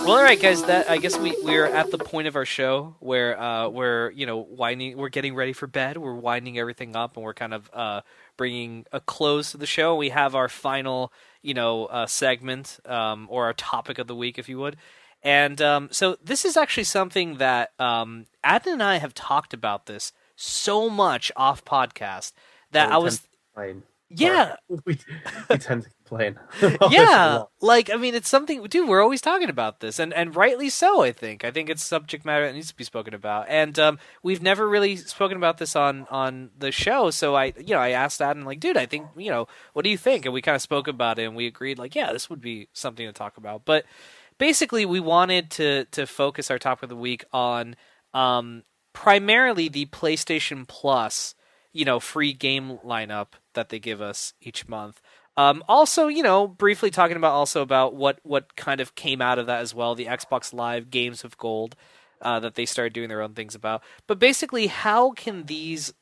Well, all right, guys. That I guess we're at the point of our show where we're winding. We're getting ready for bed. We're winding everything up, and we're kind of bringing a close to the show. We have our final segment or our topic of the week, if you would. And so this is actually something that Adnan and I have talked about this so much off podcast that I was. Yeah. We tend to complain. about this a Yeah, lot. like I mean, it's something, dude. We're always talking about this, and rightly so. I think it's subject matter that needs to be spoken about, and we've never really spoken about this on the show. So I asked Adam, like, dude, I think what do you think? And we kind of spoke about it, and we agreed, like, yeah, this would be something to talk about. But basically, we wanted to focus our topic of the week on primarily the PlayStation Plus, free game lineup that they give us each month. Also, briefly talking about what kind of came out of that as well, the Xbox Live Games of Gold that they started doing their own things about. But basically, how can these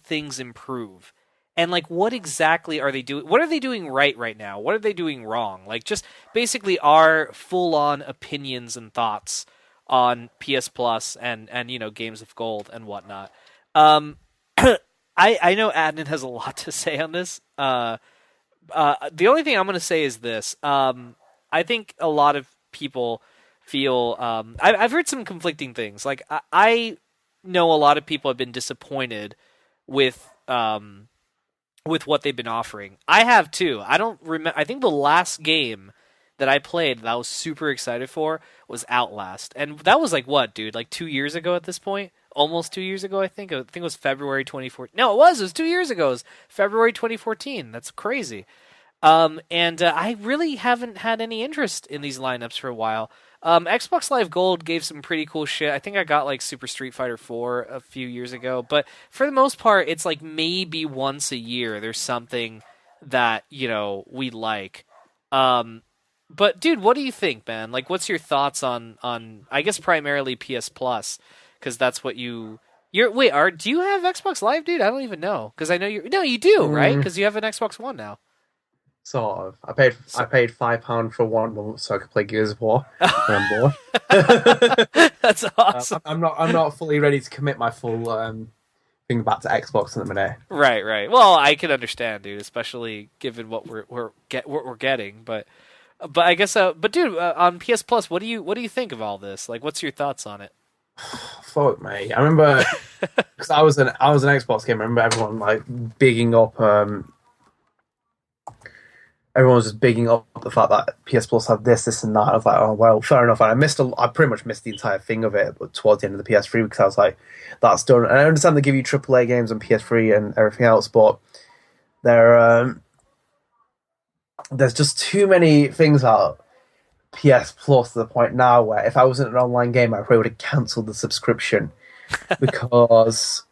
things improve? And like, what exactly are they doing? What are they doing right now? What are they doing wrong? Like, just basically our full on opinions and thoughts on PS Plus and Games of Gold and whatnot. I know Adnan has a lot to say on this. The only thing I'm going to say is this. I think a lot of people feel. I've heard some conflicting things. Like I know a lot of people have been disappointed with what they've been offering. I have too. I don't remember. I think the last game that I played that I was super excited for was Outlast, and that was like what, dude? Like 2 years ago at this point. Almost 2 years ago, I think. I think it was February 2014. No, it was 2 years ago. It was February 2014. That's crazy. And I really haven't had any interest in these lineups for a while. Xbox Live Gold gave some pretty cool shit. I think I got like Super Street Fighter 4 a few years ago, but for the most part, it's like maybe once a year there's something that we like. But dude, what do you think, man? Like, what's your thoughts on I guess primarily PS Plus? Because that's what do you have Xbox Live, dude? I don't even know. Because I know no, you do, right? Because you have an Xbox One now. Sort of. I paid £5 for 1 month so I could play Gears of War. And I'm bored. That's awesome. I'm not fully ready to commit my full thing back to Xbox at the minute. Right. Well, I can understand, dude, especially given what we're getting. But I guess but dude, on PS Plus, what do you think of all this? Like, what's your thoughts on it? Fuck me. I remember because I was an Xbox gamer. I remember everyone like bigging up. Everyone was just bigging up the fact that PS Plus had this, and that. I was like, oh well, fair enough. And I pretty much missed the entire thing of it towards the end of the PS3 because I was like, that's done. And I understand they give you AAA games on PS3 and everything else, but there's just too many things out. PS Plus to the point now where if I wasn't an online game, I probably would have cancelled the subscription because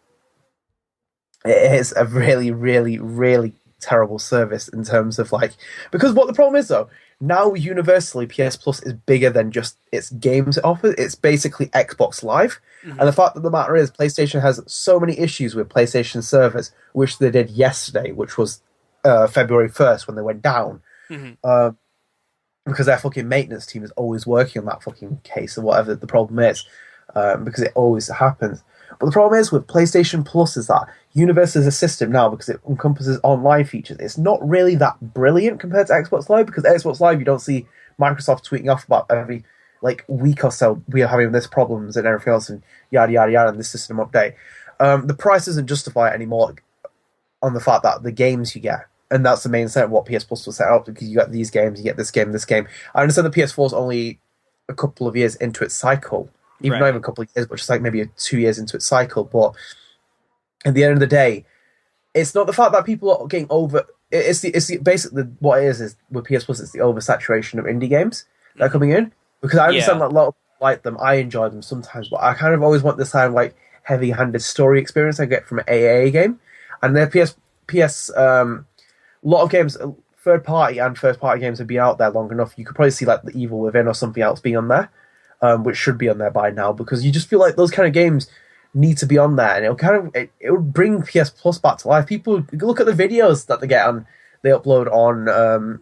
it is a really, really, really terrible service in terms of like. Because what the problem is though, now universally PS Plus is bigger than just its games it offers. It's basically Xbox Live, and the fact of the matter is, PlayStation has so many issues with PlayStation servers, which they did yesterday, which was February 1st when they went down. Because their fucking maintenance team is always working on that fucking case or whatever the problem is, because it always happens. But the problem is with PlayStation Plus is that Universe is a system now because it encompasses online features. It's not really that brilliant compared to Xbox Live because Xbox Live you don't see Microsoft tweeting off about every like week or so we are having this problems and everything else and yada yada yada and this system update. The price doesn't justify it anymore on the fact that the games you get. And that's the main set of what PS Plus was set up because you got these games, you get this game, this game. I understand the PS4 is only a couple of years into its cycle, even not even a couple of years, but just like maybe 2 years into its cycle. But at the end of the day, it's not the fact that people are getting over. It's basically what it is with PS Plus. It's the oversaturation of indie games that are coming in because I understand that a lot of people like them. I enjoy them sometimes, but I kind of always want this kind of like heavy-handed story experience I get from an AAA game, and their PS. A lot of games, third party and first party games have been out there long enough. You could probably see like The Evil Within or something else being on there, which should be on there by now because you just feel like those kind of games need to be on there, and it would bring PS Plus back to life. People look at the videos that they upload on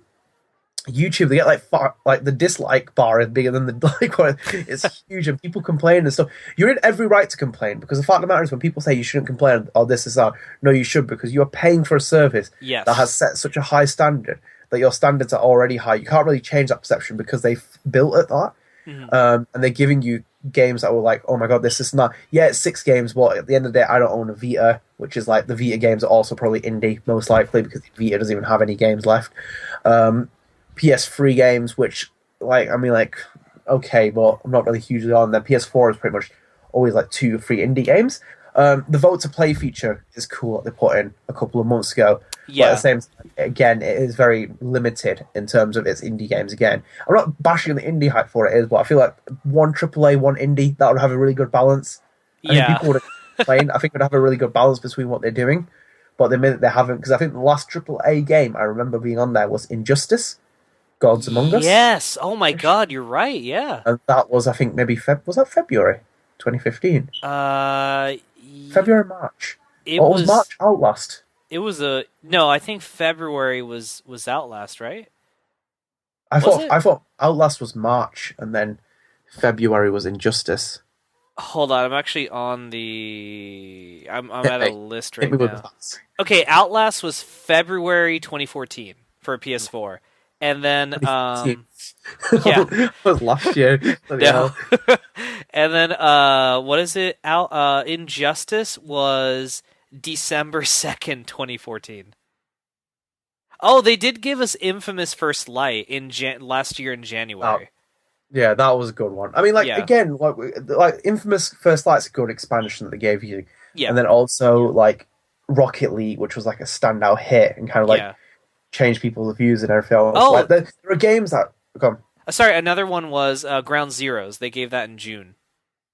YouTube, they get like like the dislike bar is bigger than the like one. It's huge, and people complain and stuff. You're in every right to complain because the fact of the matter is, when people say you shouldn't complain or this is that, no, you should, because you are paying for a service that has Yes. set such a high standard that your standards are already high. You can't really change that perception because they've built at that, Mhm. and they're giving you games that were like, oh my god, this is not. Yeah, it's 6 games, but at the end of the day, I don't own a Vita, which is like the Vita games are also probably indie most likely because Vita doesn't even have any games left. Um, PS3 games, which like I mean like okay, but I'm not really hugely on them. PS4 is pretty much always like 2 or 3 indie games. The vote to play feature is cool that they put in a couple of months ago, but at the Yeah. same time, again, it is very limited in terms of its indie games. Again, I'm not bashing the indie hype for it is, but I feel like one AAA, one indie that would have a really good balance. I think Yeah. people would complain. I think would have a really good balance between what they're doing, but the minute they haven't, because I think the last AAA game I remember being on there was Injustice. Gods Among Us, Yes. Oh my God, you're right. Yeah. and that was I think maybe was that February 2015, February March, it or it was was March Outlast. it was a no. I think February was Outlast, right? I Was thought it? I thought Outlast was March, and then February was Injustice. Hold on, I'm actually on the. I'm Hit at a me, list hit right me with the now. facts. Okay, Outlast was February 2014 for PS4, and then 2015. yeah, That was last year. Bloody no, hell. and then what is it? Out Injustice was December 2nd, 2014. Oh, they did give us Infamous First Light in last year in Oh, January. yeah, that was a good one. I mean, like Yeah, again, like Infamous First Light's a good expansion that they gave you, yeah, and then also like Rocket League, which was like a standout hit and kind of like yeah. change people's views and everything else. Oh, Like there are games that come. sorry, another one was Ground Zeroes. They gave that in June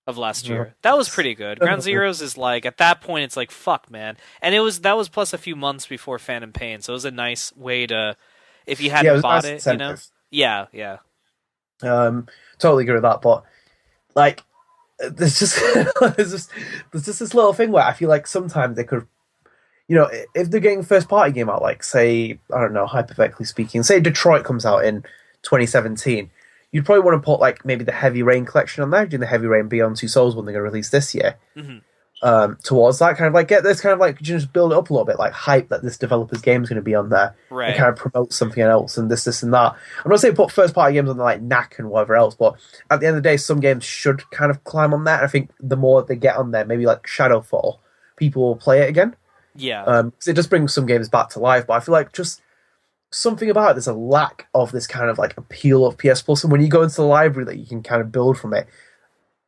of last year. That was pretty good. Ground Zeroes is like at that point it's like fuck man. And that was plus a few months before Phantom Pain. So it was a nice way to if you Yeah, it hadn't was a bought nice it, you know? incentive. Yeah, yeah. Um, totally agree with that. But like, there's just there's just this little thing where I feel like sometimes they could, if they're getting a first party game out, like say I don't know, hypothetically speaking, say Detroit comes out in 2017. You'd probably want to put like maybe the Heavy Rain collection on there, doing the Heavy Rain Beyond Two Souls when they're going to release this year. Hmm. Towards that kind of like get this kind of like just build it up a little bit, like hype that this developer's game is going to be on there, and Right. kind of promote something else and this and that. I'm not saying put first party games on there like Knack and whatever else, but at the end of the day, some games should kind of climb on that. And I think the more they get on there, maybe like Shadowfall, people will play it again. Yeah. 'Cause it just brings some games back to life. But I feel like just something about it, there's a lack of this kind of like appeal of PS Plus, and when you go into the library that you can kind of build from it,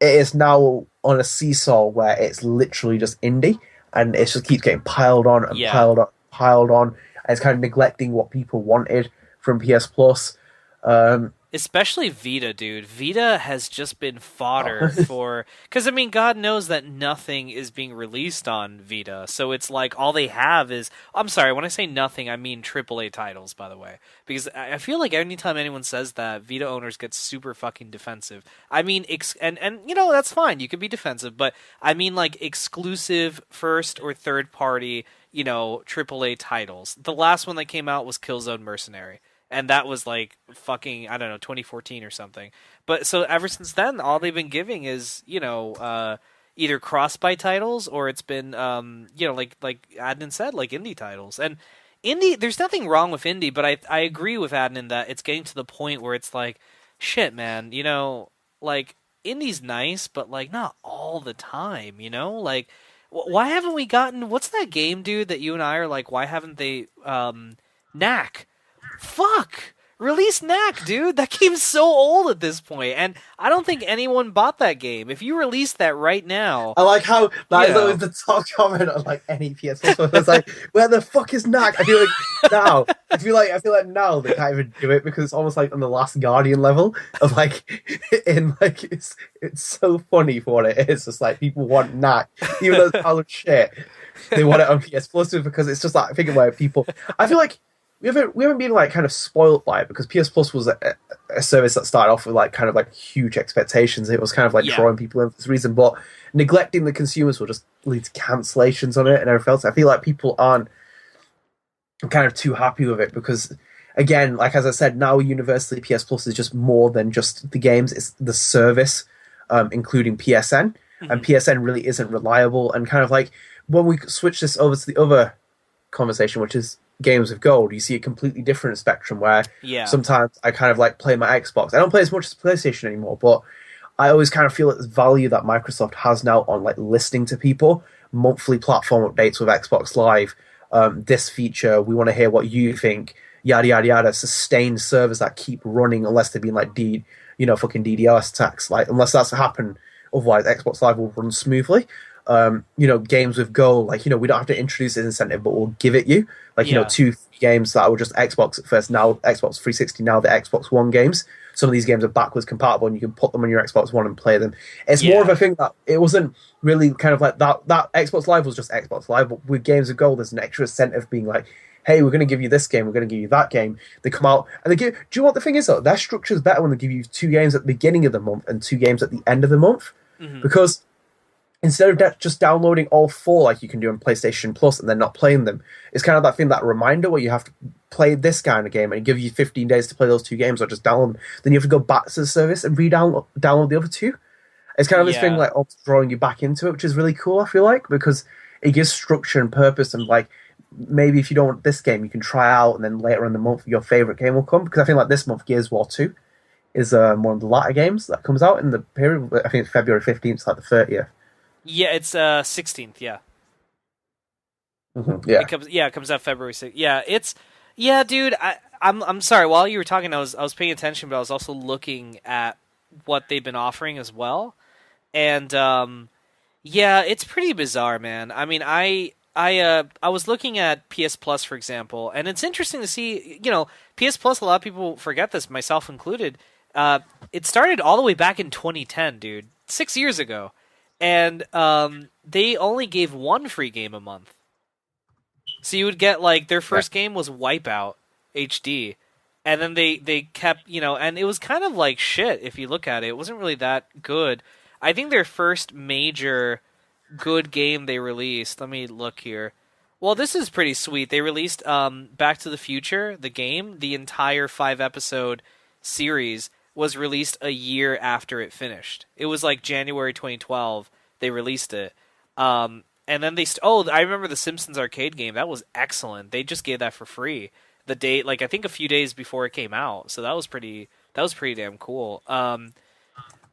it is now on a seesaw where it's literally just indie, and it just keeps getting piled on and Yeah. piled on, piled on, and it's kind of neglecting what people wanted from PS Plus. Um, Especially Vita, dude. Vita has just been fodder for. Because, I mean, God knows that nothing is being released on Vita. So it's like all they have is. I'm sorry, when I say nothing, I mean AAA titles, by the way. Because I feel like anytime anyone says that, Vita owners get super fucking defensive. I mean, and you know, that's fine. You can be defensive. But I mean, like, exclusive first or third party, AAA titles. The last one that came out was Killzone Mercenary, and that was like fucking I don't know 2014 or something. But so ever since then, all they've been giving is either cross-buy titles or it's been like Adnan said, like indie titles. And indie, there's nothing wrong with indie, but I agree with Adnan that it's getting to the point where it's like shit, man. Like indie's nice, but like not all the time. Like why haven't we gotten what's that game, dude? That you and I are like, why haven't they Knack? Fuck! Release Knack, dude. That game's so old at this point, and I don't think anyone bought that game. If you release that right now, I like how that is Yeah. always the top comment on like any PS Plus one. It's like, where the fuck is Knack? I feel like now, I feel like now they can't even do it because it's almost like on the Last Guardian level of like, in like it's so funny for what it is. It's like people want Knack, even though it's all of shit. They want it on PS Plus because it's just that thing where people. I feel like we haven't been like kind of spoiled by it because PS Plus was a service that started off with like kind of like huge expectations. It was kind of like Yeah. drawing people in for this reason, but neglecting the consumers will just lead to cancellations on it and everything else. I feel like people aren't kind of too happy with it because again, like as I said, now universally PS Plus is just more than just the games; it's the service, including PSN, and Hmm. PSN really isn't reliable. And kind of like when we switch this over to the other conversation, which is games of gold, you see a completely different spectrum where Yeah, sometimes I kind of like play my Xbox. I don't play as much as PlayStation anymore, but I always kind of feel it's value that Microsoft has now on like listening to people, monthly platform updates with Xbox Live, this feature, we want to hear what you think, yada yada yada, sustained servers that keep running unless they've been like fucking DDoS attacks. Like unless that's happened, otherwise Xbox Live will run smoothly. Games with gold, like, we don't have to introduce this incentive, but we'll give it you. Like, yeah, two games that were just Xbox at first, now Xbox 360, now the Xbox One games. Some of these games are backwards compatible and you can put them on your Xbox One and play them. It's more of yeah, a thing that it wasn't really kind of like that Xbox Live was just Xbox Live, but with Games of Gold, there's an extra incentive being like, hey, we're going to give you this game, we're going to give you that game. They come out and they give. Do you know what the thing is though? Their structure is better when they give you two games at the beginning of the month and two games at the end of the month, hmm, because instead of just downloading all four like you can do on PlayStation Plus and then not playing them, it's kind of that thing, that reminder where you have to play this kind of game and give you 15 days to play those two games or just download them. Then you have to go back to the service and download the other two. It's kind of this thing yeah. like almost drawing you back into it, which is really cool, I feel like, because it gives structure and purpose. And like maybe if you don't want this game, you can try out and then later in the month your favorite game will come. Because I think like this month, Gears War 2 is one of the latter games that comes out in the period. I think it's February 15th, like the 30th. Yeah, it's 16th. Yeah, Yeah. it comes out February 6th. Yeah, yeah, dude. I'm sorry. While you were talking, I was paying attention, but I was also looking at what they've been offering as well, and yeah, it's pretty bizarre, man. I mean, I was looking at PS Plus, for example, and it's interesting to see. PS Plus. A lot of people forget this, myself included. Uh, it started all the way back in 2010, dude, 6 years ago, and they only gave one free game a month. So you would get like their Yeah. first game was Wipeout HD, and then they kept and it was kind of like shit if you look at it. It wasn't really that good. I think their first major good game they released. Let me look here. Well, this is pretty sweet. They released Back to the Future, the game. The entire 5 episode series was released a year after it finished. It was like January 2012 they released it. And then I remember the Simpsons arcade game. That was excellent. They just gave that for free the day, like I think a few days before it came out. So that was pretty damn cool.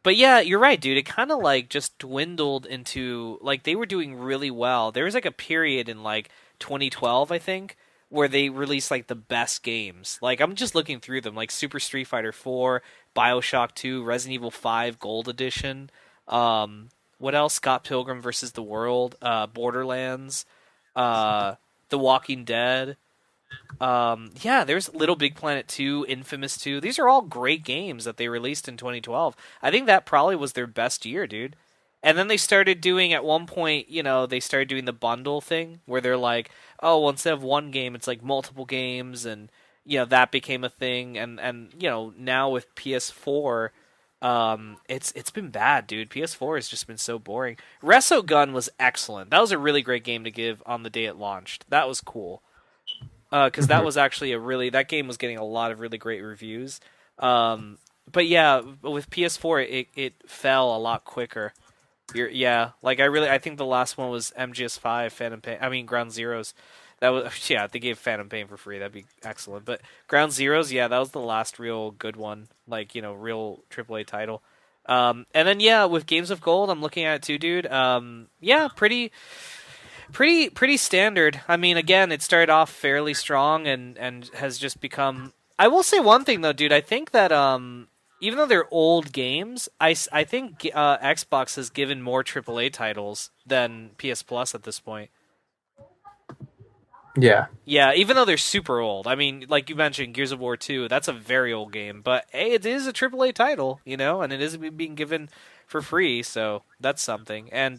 But yeah, you're right, dude. It kind of like just dwindled into like they were doing really well. There was like a period in like 2012, I think, where they released like the best games. Like I'm just looking through them, like Super Street Fighter 4, BioShock 2, Resident Evil 5 Gold Edition. What else? Scott Pilgrim versus the World, Borderlands, uh, The Walking Dead. Yeah, there's Little Big Planet 2, Infamous 2. These are all great games that they released in 2012. I think that probably was their best year, dude. And then they started doing at one point, they started doing the bundle thing where they're like, oh, well, instead of one game, it's like multiple games, and that became a thing. And now with PS4, it's been bad, dude. PS4 has just been so boring. Resogun was excellent. That was a really great game to give on the day it launched. That was cool because that Mhm. was actually that game was getting a lot of really great reviews. But yeah, with PS4, it fell a lot quicker. Yeah, like I think the last one was MGS5 Phantom Pain. I mean Ground Zeroes. That was yeah, they gave Phantom Pain for free. That'd be excellent. But Ground Zeroes, yeah, that was the last real good one. Like real AAA title. And then yeah, with Games of Gold, I'm looking at it too, dude. Yeah, pretty standard. I mean, again, it started off fairly strong and has just become. I will say one thing though, dude. I think that even though they're old games, I think Xbox has given more AAA titles than PS Plus at this point. Yeah. Yeah, even though they're super old. I mean, like you mentioned, Gears of War 2, that's a very old game, but hey, it is a AAA title, and it is being given for free, so that's something. And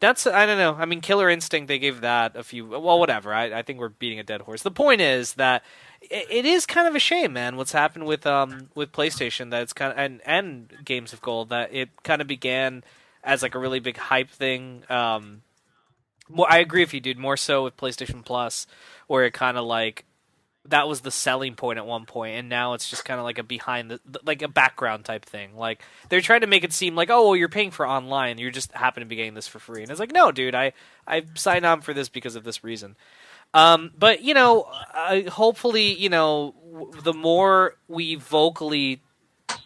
that's I don't know. I mean, Killer Instinct they gave that a few. Well, whatever. I think we're beating a dead horse. The point is that it is kind of a shame, man. What's happened with PlayStation that it's kind of and Games of Gold that it kind of began as like a really big hype thing. More, I agree with you, dude. More so with PlayStation Plus, where it kind of like that was the selling point at one point, and now it's just kind of like a behind like a background type thing. Like they're trying to make it seem like, oh, well, you're paying for online, you're just happen to be getting this for free, and it's like, no, dude, I signed on for this because of this reason. But hopefully, the more we vocally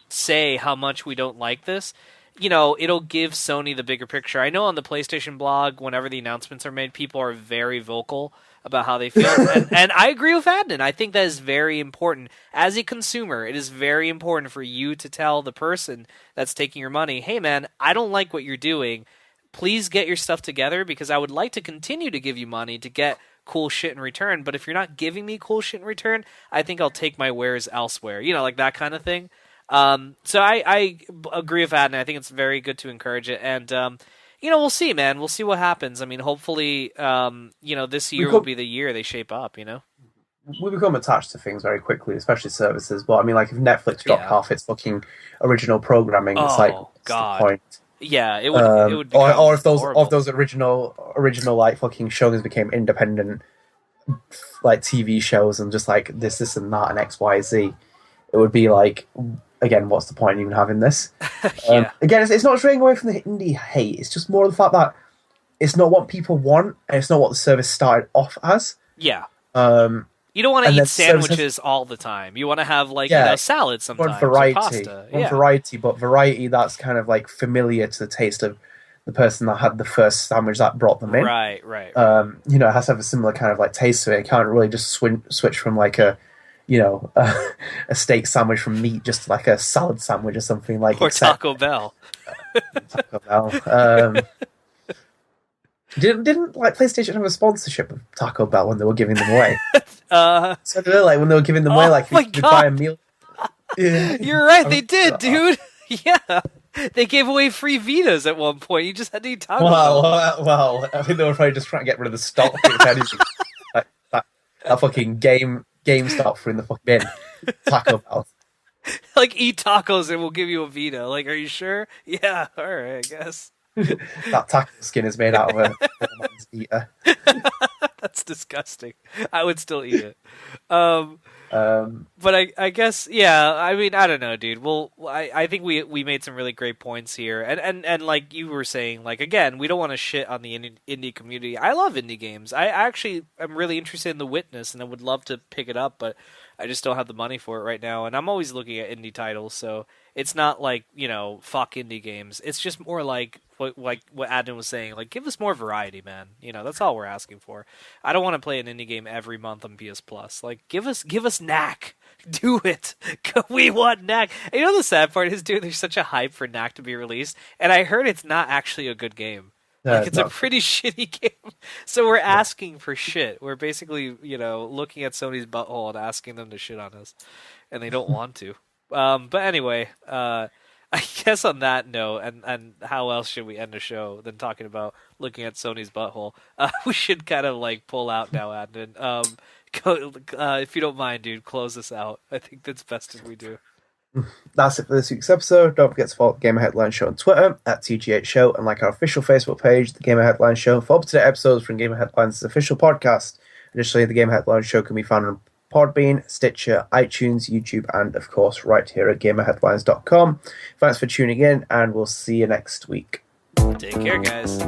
say how much we don't like this, it'll give Sony the bigger picture. I know on the PlayStation blog, whenever the announcements are made, people are very vocal about how they feel. And I agree with Adnan. I think that is very important. As a consumer, it is very important for you to tell the person that's taking your money, hey man, I don't like what you're doing. Please get your stuff together because I would like to continue to give you money to get cool shit in return. But if you're not giving me cool shit in return, I think I'll take my wares elsewhere. Like that kind of thing. So I agree with Adnan. I think it's very good to encourage it. And, we'll see, man. We'll see what happens. I mean, hopefully, this year will be the year they shape up, We become attached to things very quickly, especially services. But I mean, like if Netflix dropped half its fucking original programming, it's like, what's the point? Yeah, it would or if those original like fucking shows became independent like TV shows and just like this and that and XYZ, it would be like, again, what's the point in even having this? Yeah. Again, it's not straying away from the indie hate. It's just more the fact that it's not what people want and it's not what the service started off as. Yeah. You don't want to eat sandwiches all the time. You want to have salad sometimes. One variety. Pasta. Variety, but variety that's kind of like familiar to the taste of the person that had the first sandwich that brought them in. Right. It has to have a similar kind of like taste to it. It can't really just switch from like a steak sandwich from meat just like a salad sandwich or something like. Or Taco Bell. Taco Bell. Didn't like PlayStation have a sponsorship of Taco Bell when they were giving them away? So like when they were giving them away, like you could buy a meal. You're right, they did, dude. Yeah, they gave away free Vitas at one point. You just had to eat Taco Bell. Well, I think they were probably just trying to get rid of the stock. If anything, that fucking GameStop for in the fucking bin. Taco Bell. Like eat tacos and we'll give you a Vita. Like, are you sure? Yeah, all right, I guess. That taco skin is made out of a man's eater. That's disgusting. I would still eat it. But I guess, yeah, I mean, I don't know, dude. Well, I think we made some really great points here. And like you were saying, like, again, we don't want to shit on the indie community. I love indie games. I actually am really interested in The Witness, and I would love to pick it up, but I just don't have the money for it right now. And I'm always looking at indie titles, so it's not like, fuck indie games. It's just more like what Adnan was saying. Like, give us more variety, man. That's all we're asking for. I don't want to play an indie game every month on PS Plus. Like, give us Knack. Do it. We want Knack. And the sad part is, dude, there's such a hype for Knack to be released, and I heard it's not actually a good game. Like, it's a pretty shitty game. So we're asking for shit. We're basically, looking at Sony's butthole and asking them to shit on us, and they don't want to. But anyway, I guess on that note, and how else should we end the show than talking about looking at Sony's butthole? We should kind of like pull out now, Adnan. If you don't mind, dude, close us out. I think that's best if we do. That's it for this week's episode. Don't forget to follow the Gamer Headline Show on Twitter at TGH Show and like our official Facebook page, the Gamer Headline Show, for up-to-date episodes from Gamer Headlines' official podcast. Additionally, the Gamer Headline Show can be found on Podbean, Stitcher, iTunes, YouTube, and of course right here at gamerheadlines.com. Thanks for tuning in, and we'll see you next week. Take care, guys.